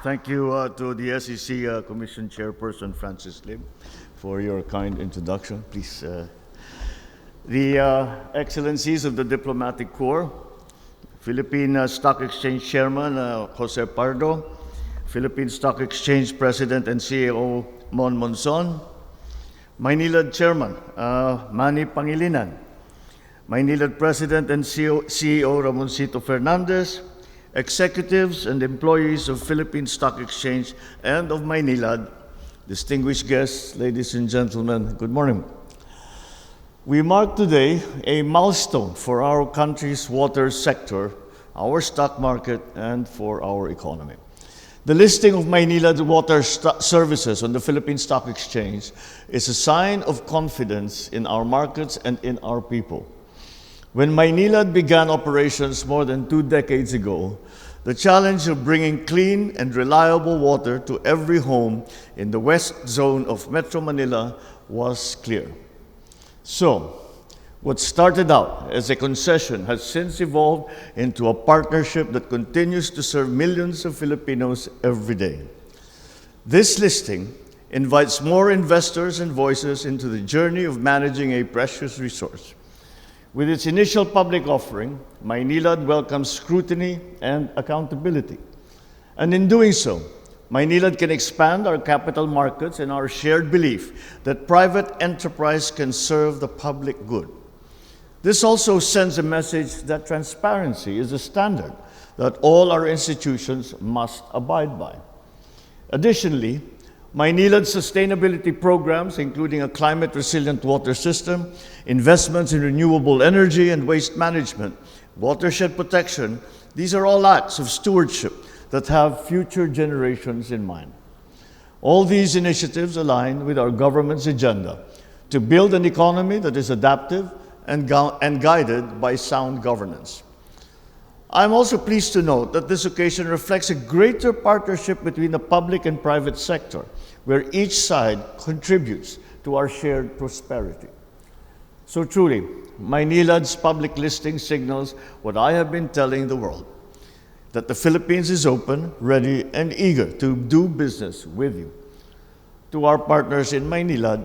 Thank you to the SEC Commission Chairperson Francis Lim for your kind introduction. Please, the Excellencies of the Diplomatic Corps, Philippine Stock Exchange Chairman Jose Pardo, Philippine Stock Exchange President and CEO Mon Monzon, Maynilad Chairman Manny Pangilinan, Maynilad President and CEO Ramoncito Fernandez, executives and employees of Philippine Stock Exchange and of Maynilad, distinguished guests, ladies and gentlemen, good morning. We mark today a milestone for our country's water sector, our stock market, and for our economy. The listing of Maynilad Water Services on the Philippine Stock Exchange is a sign of confidence in our markets and in our people. When Maynilad began operations more than 2 decades ago, the challenge of bringing clean and reliable water to every home in the west zone of Metro Manila was clear. So, what started out as a concession has since evolved into a partnership that continues to serve millions of Filipinos every day. This listing invites more investors and voices into the journey of managing a precious resource. With its initial public offering, Maynilad welcomes scrutiny and accountability. And in doing so, Maynilad can expand our capital markets and our shared belief that private enterprise can serve the public good. This also sends a message that transparency is a standard that all our institutions must abide by. Additionally, Maynilad's sustainability programs, including a climate-resilient water system, investments in renewable energy and waste management, watershed protection, these are all acts of stewardship that have future generations in mind. All these initiatives align with our government's agenda to build an economy that is adaptive and guided by sound governance. I'm also pleased to note that this occasion reflects a greater partnership between the public and private sector, where each side contributes to our shared prosperity. So truly, Maynilad's public listing signals what I have been telling the world, that the Philippines is open, ready, and eager to do business with you. To our partners in Maynilad,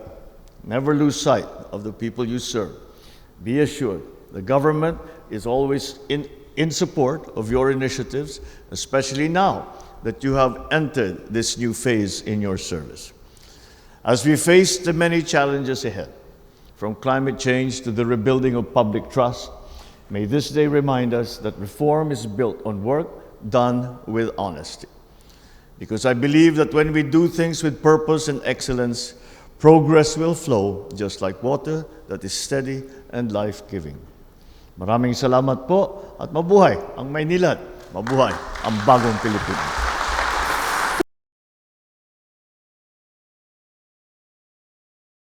never lose sight of the people you serve. Be assured, the government is always in support of your initiatives, especially now that you have entered this new phase in your service. As we face the many challenges ahead, from climate change to the rebuilding of public trust, may this day remind us that reform is built on work done with honesty. Because I believe that when we do things with purpose and excellence, progress will flow just like water that is steady and life-giving. Maraming salamat po at mabuhay ang Maynilad, mabuhay ang bagong Pilipinas.